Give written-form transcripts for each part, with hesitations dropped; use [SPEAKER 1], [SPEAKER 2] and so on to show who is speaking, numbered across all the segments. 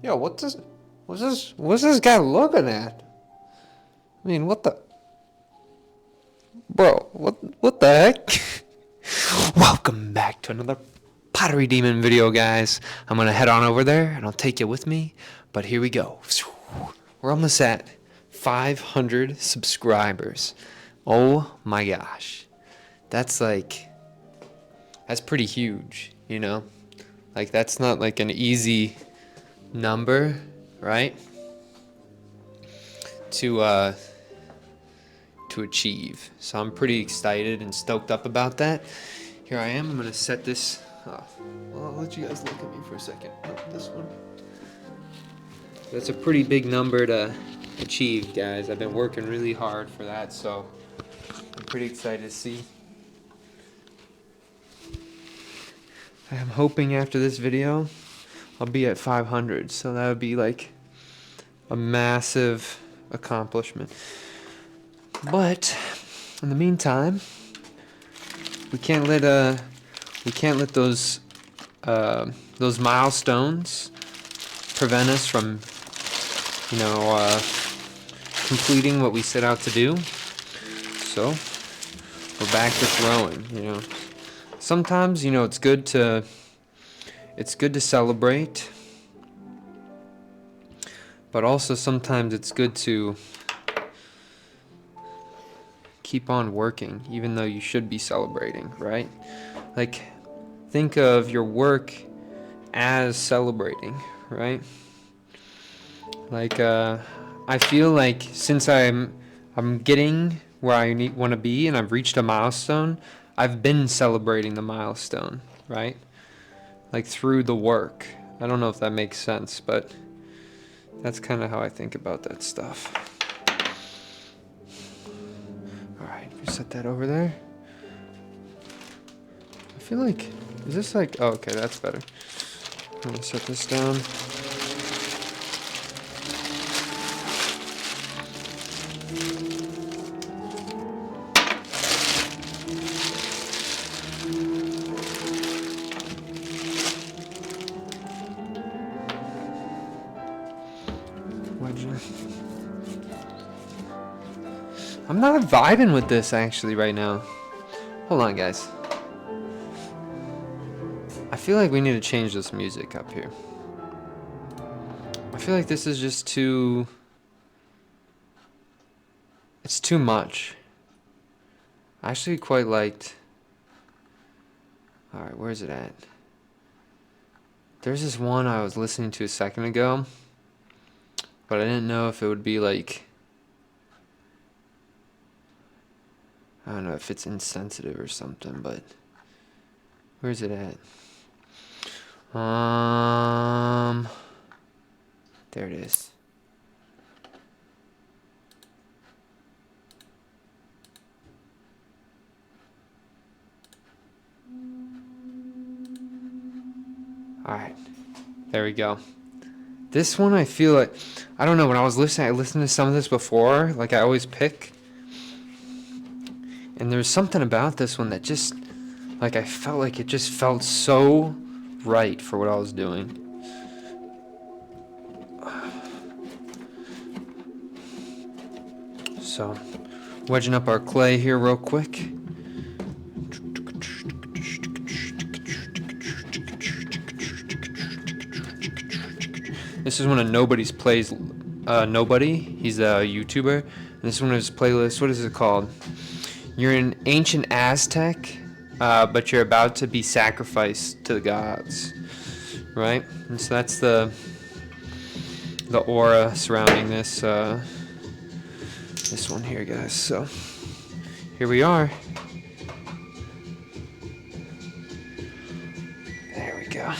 [SPEAKER 1] Yo, what's this guy looking at? I mean, what the, bro? What the heck? Welcome back to another Pottery Demon video, guys. I'm gonna head on over there and I'll take you with me. But here we go. We're almost at 500 subscribers. Oh my gosh, that's pretty huge, you know? Like that's not like an easy number, right? To achieve. So I'm pretty excited and stoked up about that. Here I am. I'm gonna set this. Well, I'll let you guys look at me for a second. Oh, this one. That's a pretty big number to achieve, guys. I've been working really hard for that, so I'm pretty excited to see. I'm hoping after this video, I'll be at 500, so that would be like a massive accomplishment. But in the meantime, we can't let those milestones prevent us from, completing what we set out to do. So we're back to throwing. Sometimes, it's good to celebrate, but also sometimes it's good to keep on working, even though you should be celebrating, right? Like, think of your work as celebrating, right? Like, I feel like since I'm getting where I want to be and I've reached a milestone, I've been celebrating the milestone, right? Like through the work. I don't know if that makes sense, but that's kind of how I think about that stuff. Alright, set that over there. I feel like, is this like, oh, okay, that's better. I'm gonna set this down. I'm not vibing with this actually right now. Hold on, guys. I feel like we need to change this music up here. I feel like this is just too... It's too much. I actually quite liked... Alright, where's it at? There's this one I was listening to a second ago, but I didn't know if it would be like... I don't know if it's insensitive or something, but... Where's it at? There it is. Alright. There we go. This one I feel like... I don't know, when I listened to some of this before, like I always pick. And there's something about this one that just... Like I felt like it just felt so right for what I was doing. So, wedging up our clay here real quick. This is one of Nobody's plays. Nobody. He's a YouTuber. And this is one of his playlists. What is it called? You're an ancient Aztec, but you're about to be sacrificed to the gods, right? And so that's the aura surrounding this this one here, guys. So here we are. There we go.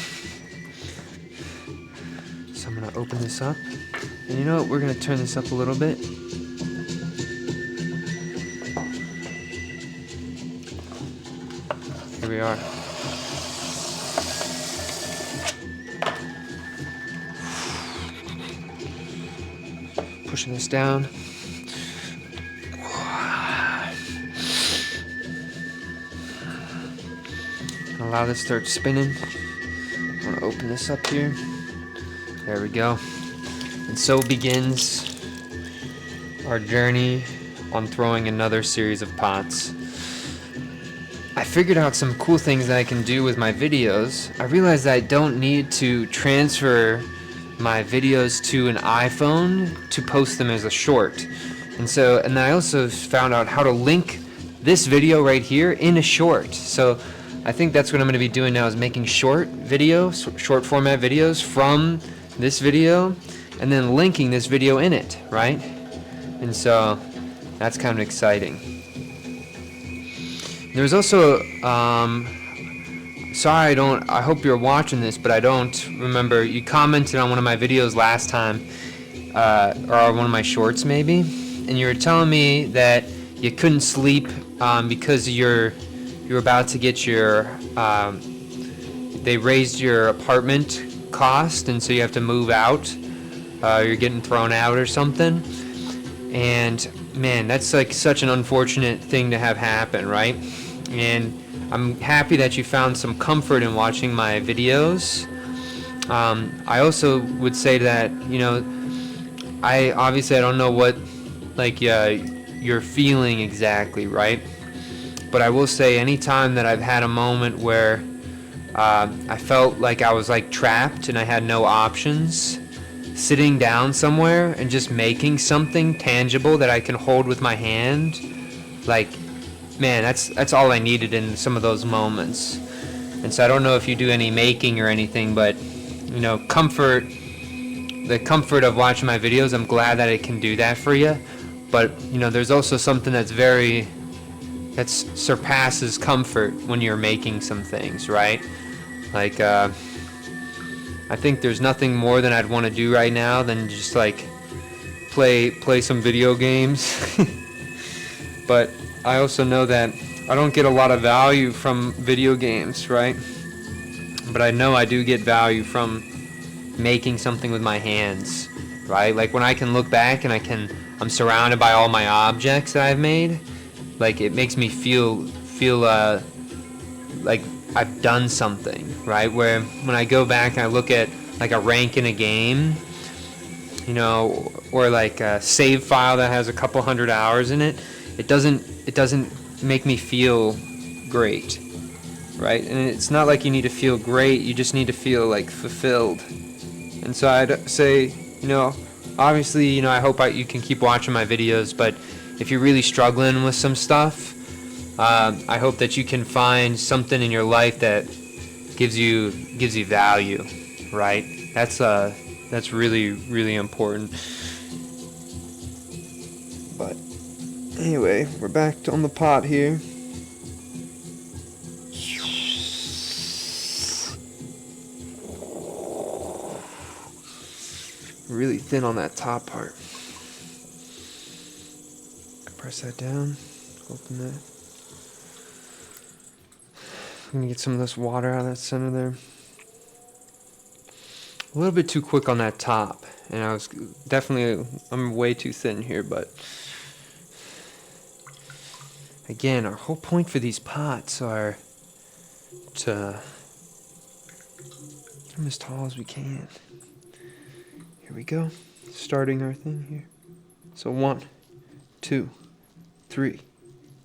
[SPEAKER 1] So I'm gonna open this up, and you know what? We're gonna turn this up a little bit. Here we are. Pushing this down. Allow this to start spinning. I'm gonna open this up here. There we go. And so begins our journey on throwing another series of pots. I figured out some cool things that I can do with my videos. I realized that I don't need to transfer my videos to an iPhone to post them as a short. And then I also found out how to link this video right here in a short. So I think that's what I'm going to be doing now, is making short format videos from this video and then linking this video in it, right? And so that's kind of exciting. There's also sorry, I hope you're watching this, but I don't remember. You commented on one of my videos last time, or one of my shorts maybe, and you were telling me that you couldn't sleep because you're about to get your they raised your apartment cost, and so you have to move out. You're getting thrown out or something. And man, that's like such an unfortunate thing to have happen, right? And I'm happy that you found some comfort in watching my videos. I also would say that, you know, I don't know what you're feeling exactly, right? But I will say, anytime that I've had a moment where I felt like I was like trapped and I had no options, sitting down somewhere and just making something tangible that I can hold with my hand, like, man, that's all I needed in some of those moments. And so I don't know if you do any making or anything, but you know, the comfort of watching my videos, I'm glad that it can do that for you. But you know, there's also something that surpasses comfort when you're making some things, right? Like I think there's nothing more than I'd want to do right now than just like play some video games. But I also know that I don't get a lot of value from video games, right? But I know I do get value from making something with my hands, right? Like when I can look back and I'm surrounded by all my objects that I've made, like it makes me feel like I've done something, right? Where when I go back and I look at like a rank in a game, you know, or like a save file that has a couple hundred hours in it, it doesn't make me feel great, right? And it's not like you need to feel great, you just need to feel like fulfilled. And so I'd say, you know, obviously, you know, I hope you can keep watching my videos, but if you're really struggling with some stuff, I hope that you can find something in your life that gives you value, right? That's really, really important. But anyway, we're back on the pot here. Really thin on that top part. Press that down, open that. I'm gonna get some of this water out of that center there. A little bit too quick on that top, and I'm way too thin here, but again, our whole point for these pots are to get them as tall as we can. Here we go, starting our thing here. So 1, 2, 3,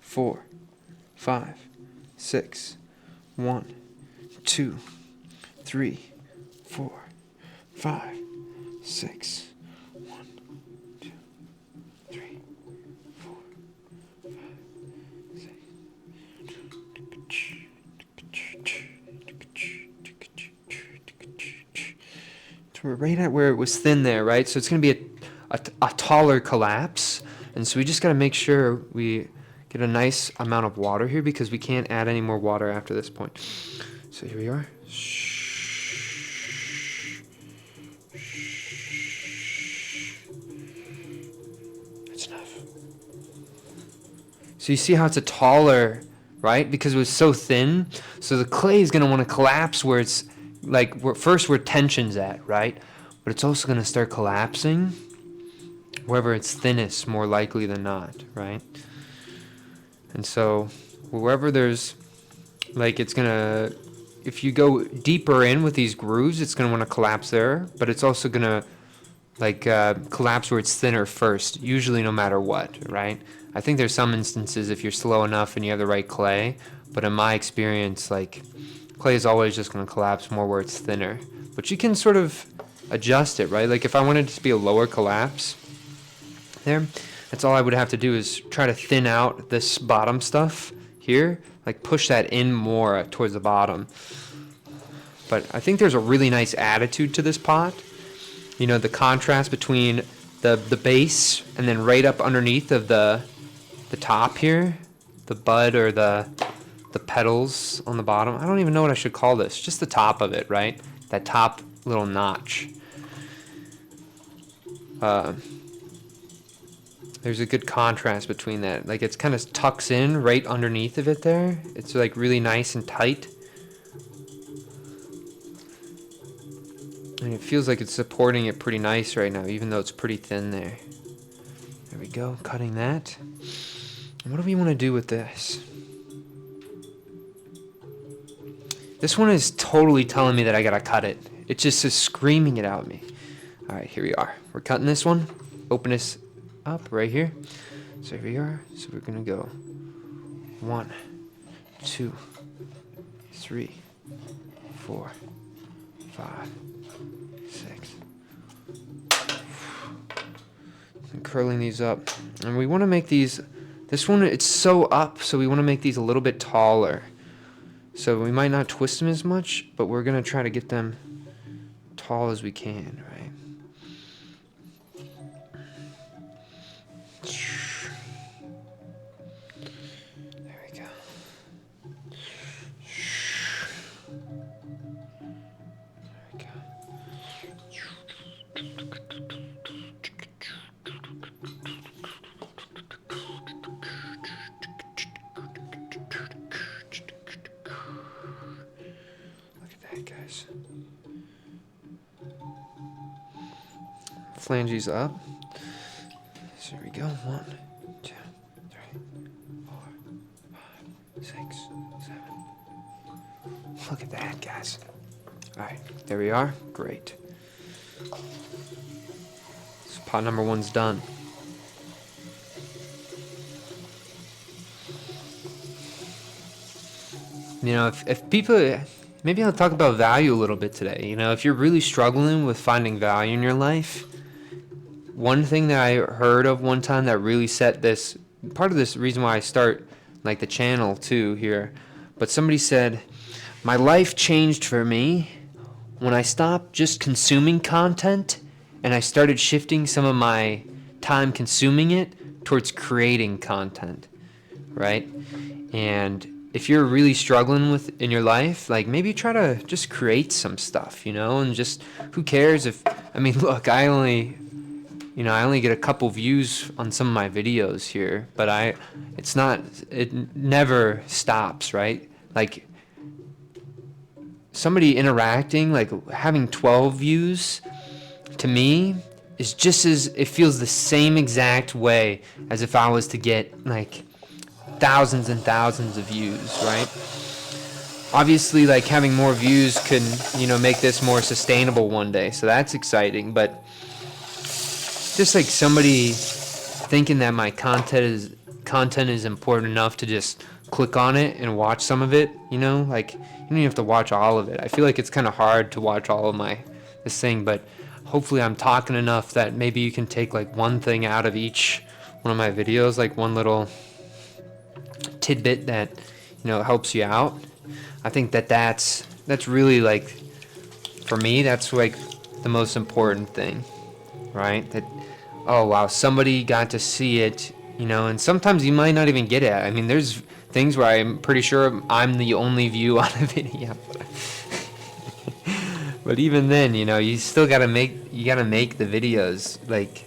[SPEAKER 1] 4, 5, 6. 1, 2, 3, 4, 5, 6. 1, 2, 3, 4, 5, 6. So we're right at where it was thin there, right? So it's going to be a taller collapse. And so we just got to make sure we get a nice amount of water here, because we can't add any more water after this point. So here we are. That's enough. So you see how it's a taller, right? Because it was so thin. So the clay is going to want to collapse where it's like where tension's at, right? But it's also going to start collapsing wherever it's thinnest, more likely than not, right? And so wherever there's like it's gonna if you go deeper in with these grooves, it's going to want to collapse there, but it's also going to like collapse where it's thinner first, usually no matter what, right? I think there's some instances if you're slow enough and you have the right clay, but in my experience, like clay is always just going to collapse more where it's thinner. But you can sort of adjust it, right? Like if I wanted it to be a lower collapse there, that's all I would have to do is try to thin out this bottom stuff here, like push that in more towards the bottom. But I think there's a really nice attitude to this pot. You know, the contrast between the base and then right up underneath of the top here, the bud or the petals on the bottom. I don't even know what I should call this. Just the top of it, right? That top little notch. There's a good contrast between that. Like it's kind of tucks in right underneath of it there. It's like really nice and tight. And it feels like it's supporting it pretty nice right now, even though it's pretty thin there. There we go, cutting that. And what do we want to do with this? This one is totally telling me that I gotta cut it. It just is screaming it out at me. All right, here we are. We're cutting this one. Open this up right here. So here we are. So we're gonna go 1, 2, 3, 4, 5, 6. And curling these up. And we want to make these, this one, it's so up, so we want to make these a little bit taller. So we might not twist them as much, but we're going to try to get them tall as we can, right? There we go. There we go. Guys, flanges up. So here we go. 1, 2, 3, 4, 5, 6, 7. Look at that, guys. All right, there we are. Great. So pot number 1's done. You know, if people. Maybe I'll talk about value a little bit today. You know, if you're really struggling with finding value in your life, one thing that I heard of one time that really set this, part of this reason why I start like the channel too here, but somebody said, my life changed for me when I stopped just consuming content and I started shifting some of my time consuming it towards creating content, right? And if you're really struggling with in your life, like maybe try to just create some stuff, you know, and just who cares if, I mean, look, I only get a couple views on some of my videos here, but it never stops, right? Like somebody interacting, like having 12 views to me is just as, it feels the same exact way as if I was to get like thousands and thousands of views, right? Obviously, like having more views can, you know, make this more sustainable one day, so that's exciting. But just like somebody thinking that my content is important enough to just click on it and watch some of it, you know, like you don't even have to watch all of it. I feel like it's kind of hard to watch all of this thing, but hopefully I'm talking enough that maybe you can take like one thing out of each one of my videos, like one little tidbit that, you know, helps you out. I think that's really like, for me, that's like the most important thing, right? That, oh wow, somebody got to see it, you know, and sometimes you might not even get it. I mean, there's things where I'm pretty sure I'm the only view on a video. But even then, you know, you still gotta make the videos. Like,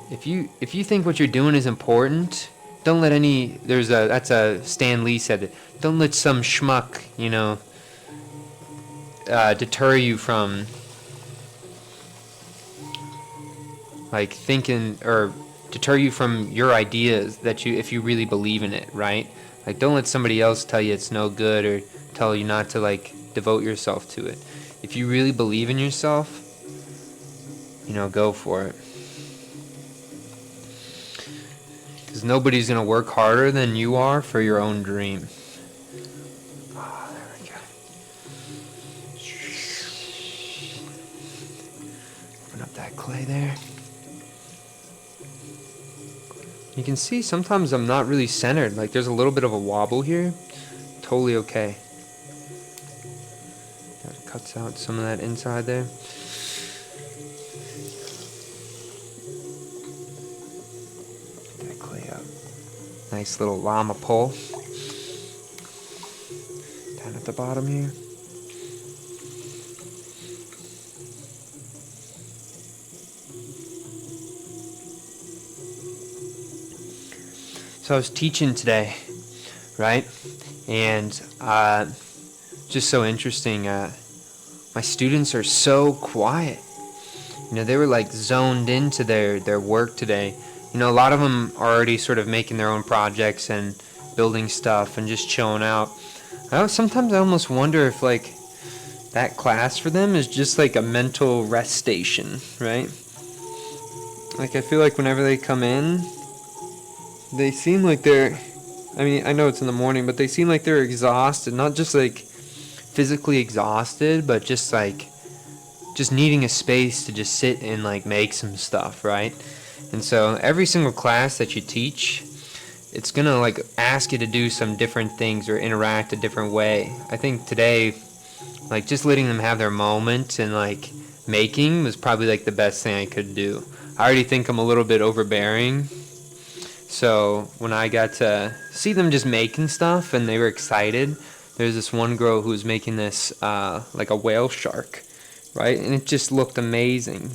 [SPEAKER 1] if you think what you're doing is important, don't let that's a Stan Lee said it. Don't let some schmuck, you know, deter you from like thinking, or deter you from your ideas that if you really believe in it, right? Like, don't let somebody else tell you it's no good, or tell you not to like devote yourself to it. If you really believe in yourself, go for it. Because nobody's going to work harder than you are for your own dream. Oh, there we go. Open up that clay there. You can see sometimes I'm not really centered. Like there's a little bit of a wobble here. Totally okay. That cuts out some of that inside there. Get that clay up. Nice little llama pole. Down at the bottom here. So I was teaching today, right? And just so interesting, my students are so quiet. They were like zoned into their work today. A lot of them are already sort of making their own projects and building stuff and just chilling out. Sometimes I almost wonder if like that class for them is just like a mental rest station, right? Like I feel like whenever they come in, they seem like I know it's in the morning, but they seem like they're exhausted, not just like physically exhausted, but just needing a space to just sit and like make some stuff, right? And so every single class that you teach, it's gonna like ask you to do some different things or interact a different way. I think today, like just letting them have their moment and like making was probably like the best thing I could do. I already think I'm a little bit overbearing. So when I got to see them just making stuff and they were excited, there's this one girl who was making this like a whale shark, right? And it just looked amazing,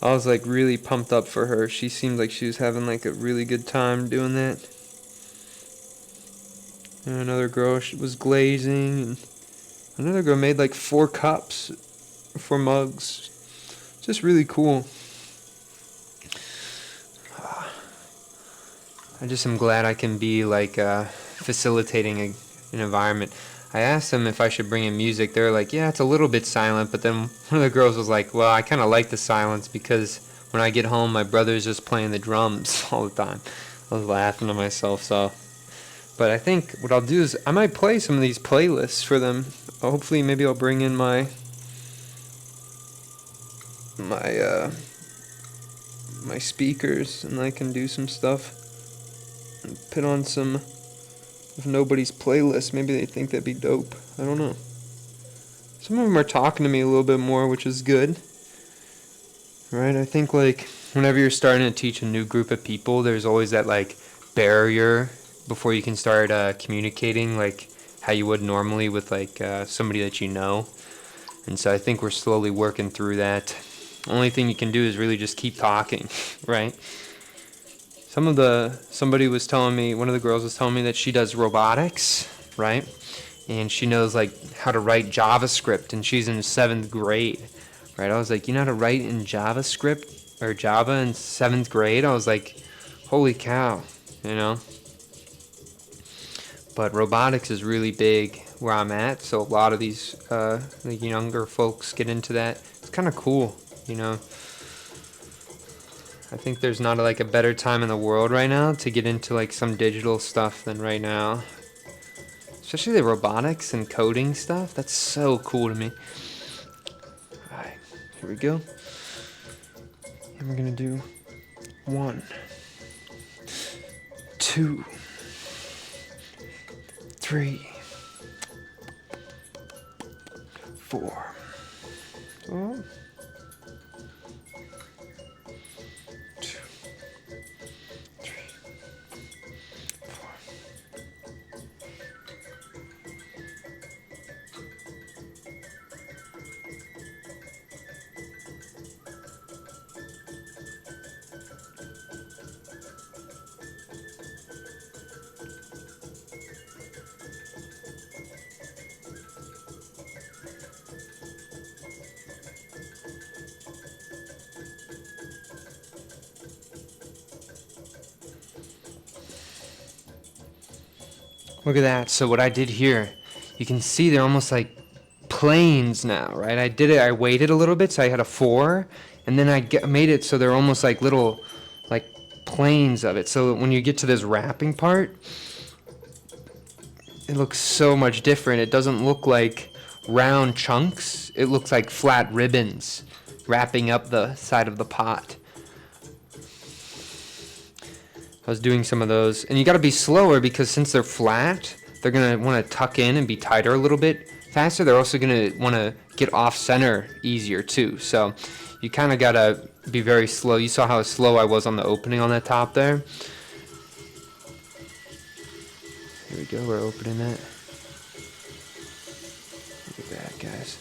[SPEAKER 1] I was like really pumped up for her. She seemed like she was having like a really good time doing that. And another girl was glazing, and another girl made like 4 cups, 4 mugs. Just really cool. I just am glad I can be like facilitating an environment. I asked them if I should bring in music. They were like, yeah, it's a little bit silent. But then one of the girls was like, well, I kind of like the silence because when I get home, my brother's just playing the drums all the time. I was laughing to myself. But I think what I'll do is I might play some of these playlists for them. Hopefully, maybe I'll bring in my speakers and I can do some stuff. And put on some of nobody's playlist. Maybe they think that'd be dope. I don't know. Some of them are talking to me a little bit more, which is good. Right? I think like whenever you're starting to teach a new group of people, there's always that like barrier before you can start communicating like how you would normally with like somebody that you know. And so I think we're slowly working through that. Only thing you can do is really just keep talking, right? Somebody was telling me, one of the girls was telling me that she does robotics, right? And she knows like how to write JavaScript, and she's in 7th grade, right? I was like, you know how to write in JavaScript or Java in 7th grade? I was like, holy cow, But robotics is really big where I'm at, so a lot of these the younger folks get into that. It's kind of cool, I think there's not like a better time in the world right now to get into like some digital stuff than right now. Especially the robotics and coding stuff. That's so cool to me. Alright, here we go. And we're gonna do 1, 2, 3, 4. Oh. 2, 3, 4. Look at that. So what I did here, you can see they're almost like planes now, right? I weighted a little bit, so I had a 4, and then made it so they're almost like little, like planes of it. So when you get to this wrapping part, it looks so much different. It doesn't look like round chunks. It looks like flat ribbons wrapping up the side of the pot. I was doing some of those, and you got to be slower because since they're flat, they're gonna want to tuck in and be tighter a little bit faster. They're also gonna want to get off center easier too. So you kind of gotta be very slow. You saw how slow I was on the opening on that top there. Here we go. We're opening it. Look at that, guys.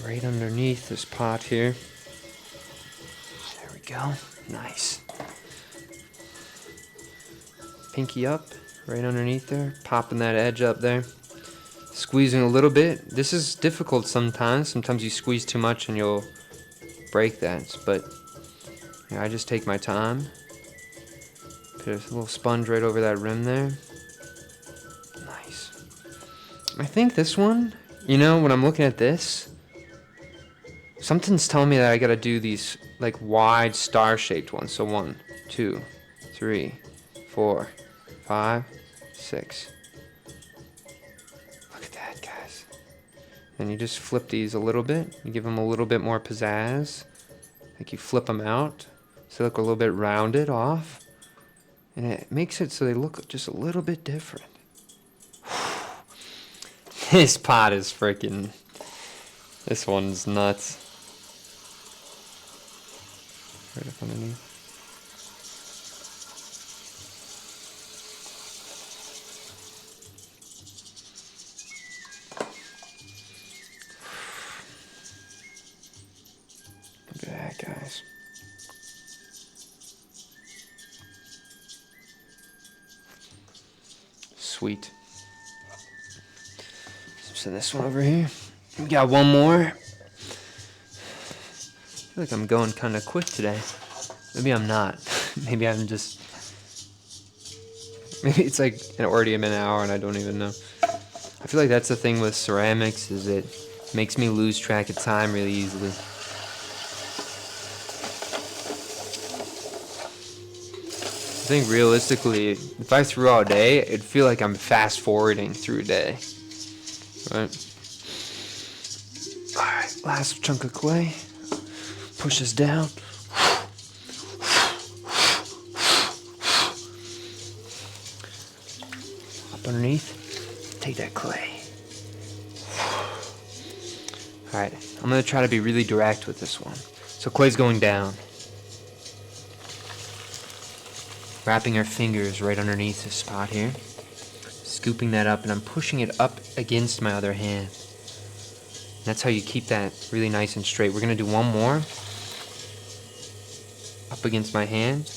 [SPEAKER 1] Right underneath this pot here. There we go. Nice. Pinky up, right underneath there. Popping that edge up there. Squeezing a little bit. This is difficult sometimes. Sometimes you squeeze too much and you'll break that. But yeah, I just take my time. Put a little sponge right over that rim there. Nice. I think this one, you know, when I'm looking at this, something's telling me that I gotta do these like wide star-shaped ones. So 1, 2, 3, 4, 5, 6. Look at that, guys. And you just flip these a little bit. You give them a little bit more pizzazz. Like you flip them out so they look a little bit rounded off. And it makes it so they look just a little bit different. This pot is freaking... This one's nuts. Right up underneath. Look at that, guys. Sweet. Send this one over here. We got one more. I feel like I'm going kind of quick today. Maybe I'm not. Maybe I'm just... Maybe it's like already an hour and I don't even know. I feel like that's the thing with ceramics, is it makes me lose track of time really easily. I think realistically, if I threw all day, it'd feel like I'm fast forwarding through a day. Right? Alright, last chunk of clay. Push this down. Up underneath. Take that clay. Alright, I'm going to try to be really direct with this one. So clay's going down. Wrapping our fingers right underneath this spot here. Scooping that up, and I'm pushing it up against my other hand. That's how you keep that really nice and straight. We're going to do one more. Up against my hand.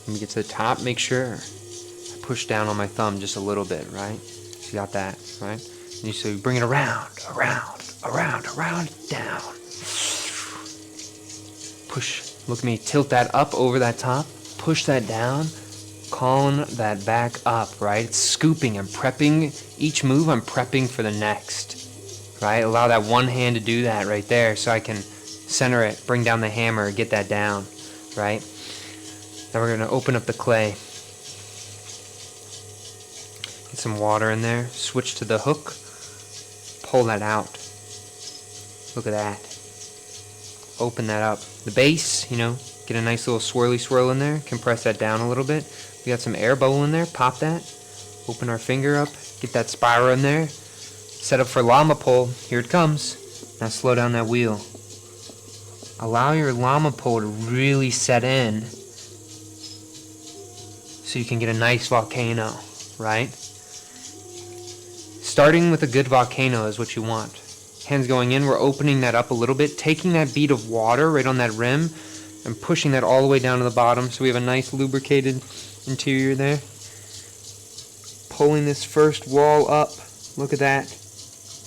[SPEAKER 1] When we get to the top, make sure I push down on my thumb just a little bit, right? So you got that, right? And so you bring it around, down. Push, look at me, tilt that up over that top. Push that down, calling that back up, right? It's scooping. I'm prepping each move. I'm prepping for the next, right? Allow that one hand to do that right there so I can center it, bring down the hammer, get that down, right? Now we're going to open up the clay. Get some water in there. Switch to the hook. Pull that out. Look at that. Open that up. The base, you know, get a nice little swirly swirl in there. Compress that down a little bit. We got some air bubble in there. Pop that. Open our finger up. Get that spiral in there. Set up for llama pole. Here it comes. Now slow down that wheel. Allow your llama pole to really set in so you can get a nice volcano, right? Starting with a good volcano is what you want. Hands going in, we're opening that up a little bit, taking that bead of water right on that rim and pushing that all the way down to the bottom so we have a nice lubricated interior there. Pulling this first wall up, look at that.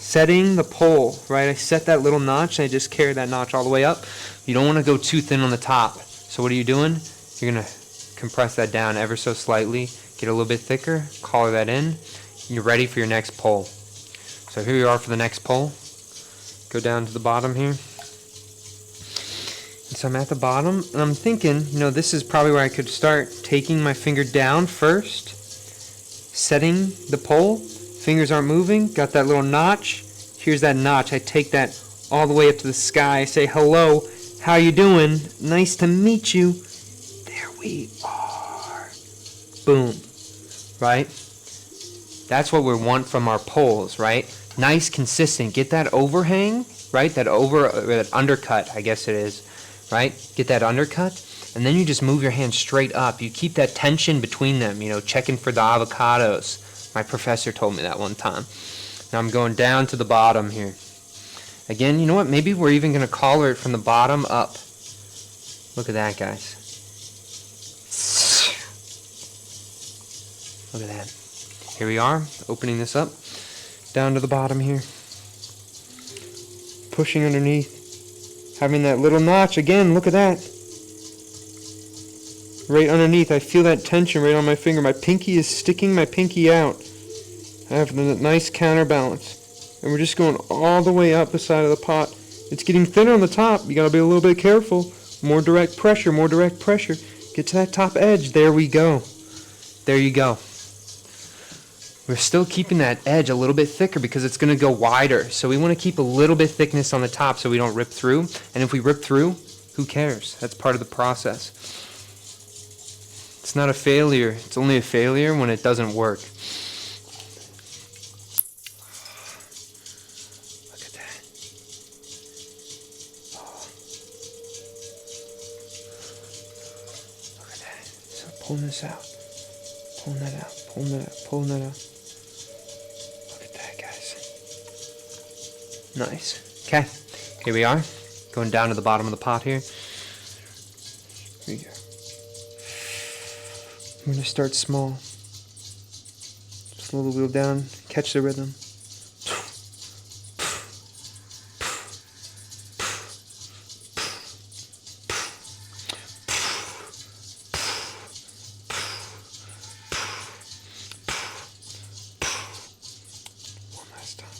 [SPEAKER 1] setting the pole, right? I set that little notch and I just carry that notch all the way up. You don't want to go too thin on the top. So what are you doing? You're going to compress that down ever so slightly, get a little bit thicker, collar that in, and you're ready for your next pole. So here we are for the next pole. Go down to the bottom here. And so I'm at the bottom, and I'm thinking, this is probably where I could start taking my finger down first, setting the pole. Fingers aren't moving, got that little notch. Here's that notch. I take that all the way up to the sky. I say, hello, how you doing? Nice to meet you. There we are. Boom. Right? That's what we want from our poles, right? Nice, consistent. Get that overhang, right? That undercut, I guess it is, right? Get that undercut, and then you just move your hand straight up. You keep that tension between them, checking for the avocados. My professor told me that one time. Now I'm going down to the bottom here. Again, you know what? Maybe we're even going to collar it from the bottom up. Look at that, guys. Look at that. Here we are, opening this up. Down to the bottom here. Pushing underneath. Having that little notch. Again, look at that. Right underneath, I feel that tension right on my finger. My pinky is sticking my pinky out. I have the nice counterbalance. And we're just going all the way up the side of the pot. It's getting thinner on the top. You gotta be a little bit careful. More direct pressure, more direct pressure. Get to that top edge. There we go. There you go. We're still keeping that edge a little bit thicker because it's gonna go wider. So we wanna keep a little bit thickness on the top so we don't rip through. And if we rip through, who cares? That's part of the process. It's not a failure. It's only a failure when it doesn't work. Look at that. Oh. Look at that. So pulling this out. Pulling that out. Pulling that out. Pulling that out. Look at that, guys. Nice. Okay. Here we are. Going down to the bottom of the pot here. Here we go. I'm going to start small. Slow the wheel down, catch the rhythm. One last time.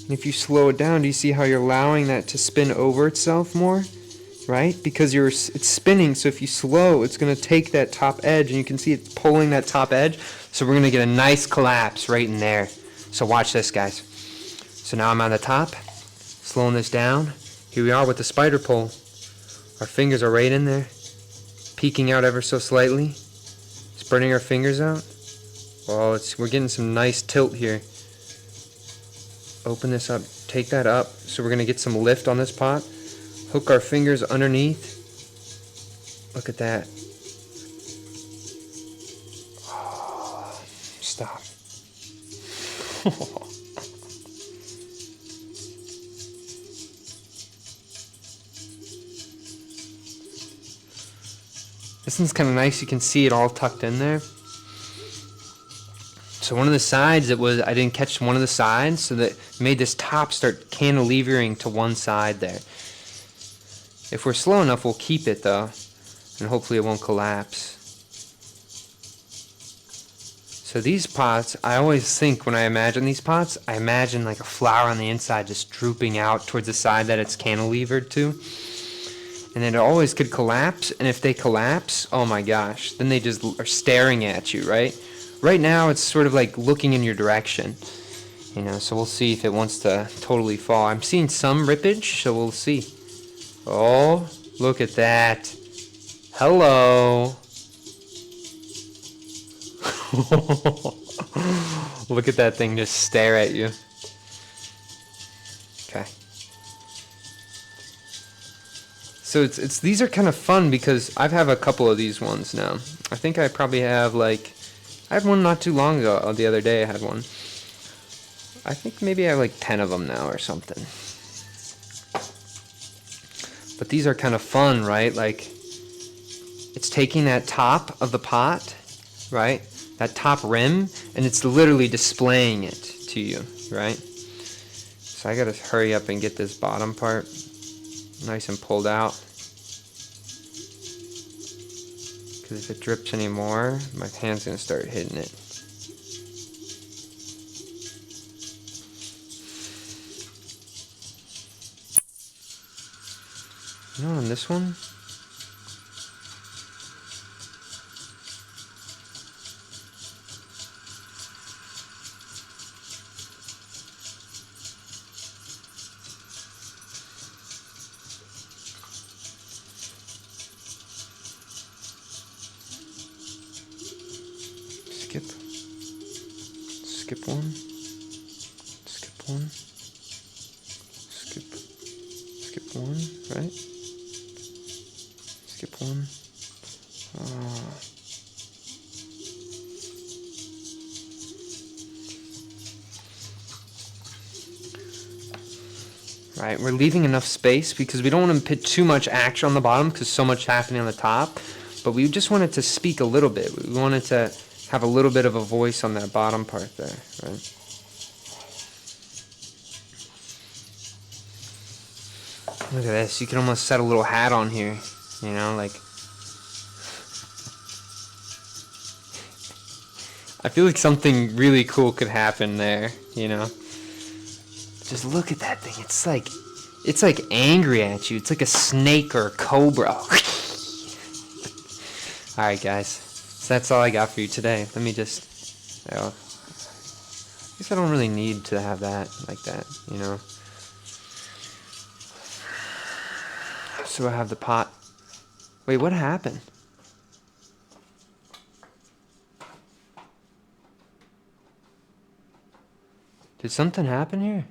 [SPEAKER 1] And if you slow it down, do you see how you're allowing that to spin over itself more? Right? Because it's spinning, so if you slow, it's going to take that top edge, and you can see it's pulling that top edge, so we're going to get a nice collapse right in there. So watch this, guys. So now I'm on the top, slowing this down. Here we are with the spider pole. Our fingers are right in there, peeking out ever so slightly, spreading our fingers out. Well, we're getting some nice tilt here. Open this up, take that up, so we're going to get some lift on this pot. Hook our fingers underneath. Look at that. Oh, stop. This one's kind of nice. You can see it all tucked in there. So one of the sides, I didn't catch one of the sides, so that made this top start cantilevering to one side there. If we're slow enough, we'll keep it though, and hopefully it won't collapse. So these pots, I always think when I imagine these pots, I imagine like a flower on the inside just drooping out towards the side that it's cantilevered to. And then it always could collapse, and if they collapse, oh my gosh, then they just are staring at you, right? Right now it's sort of like looking in your direction, so we'll see if it wants to totally fall. I'm seeing some rippage, so we'll see. Oh, look at that. Hello. Look at that thing just stare at you. Okay. So these are kind of fun because I have a couple of these ones now. I think I probably have I had one not too long ago. The other day I had one. I think maybe I have 10 of them now or something. But these are kind of fun, right? It's taking that top of the pot right? That top rim, and it's literally displaying it to you, right? So I gotta hurry up and get this bottom part nice and pulled out. Because if it drips anymore, my hand's gonna start hitting it. You know, on this one, skip one, skip one, skip one, right? Skip one. Right, we're leaving enough space because we don't want to put too much action on the bottom because so much happening on the top, but we just wanted to speak a little bit. We wanted to have a little bit of a voice on that bottom part there, right? Look at this, you can almost set a little hat on here, you know, like, I feel like something really cool could happen there, you know? Just look at that thing. It's like angry at you. It's like a snake or a cobra. Alright guys, so that's all I got for you today. Let me just, I guess I don't really need to have that like that, you know? So I have the pot. Wait, what happened? Did something happen here?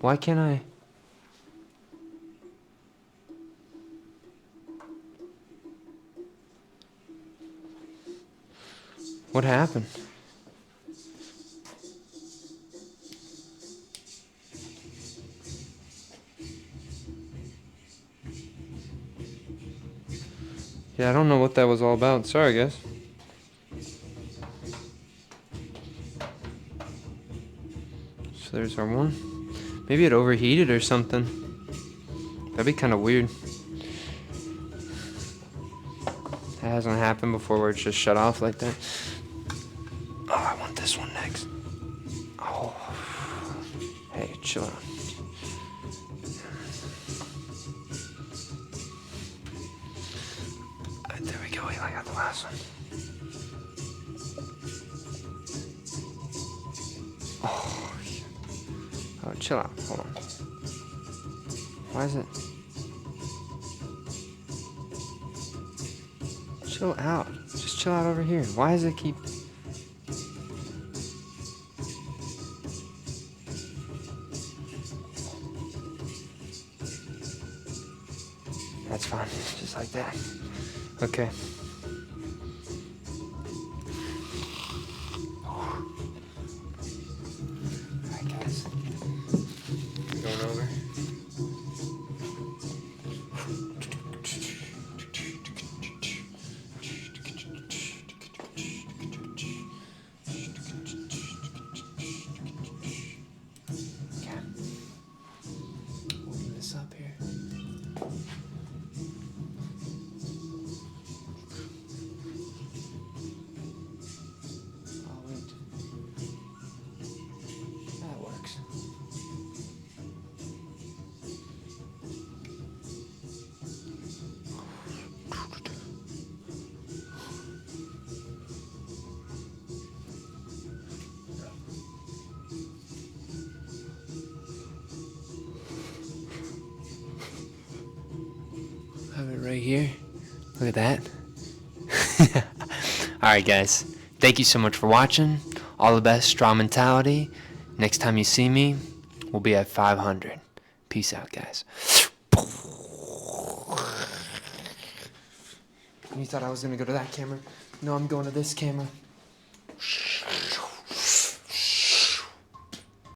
[SPEAKER 1] Why can't I? What happened? Yeah, I don't know what that was all about. Sorry, guys. So there's our one. Maybe it overheated or something. That'd be kind of weird. That hasn't happened before where it's just shut off like that. Oh, I want this one next. Oh. Hey, chill out. There we go. I got the last one. Oh, chill out. Hold on. Why is it? Chill out. Just chill out over here. Why does it keep... That's fine. Just like that. Okay. Alright, guys. Going over. Open this up here. Oh, wait. That works. Have it right here. Look at that. Alright guys, thank you so much for watching. All the best, strong mentality. Next time you see me, we'll be at 500. Peace out, guys. You thought I was gonna go to that camera? No, I'm going to this camera.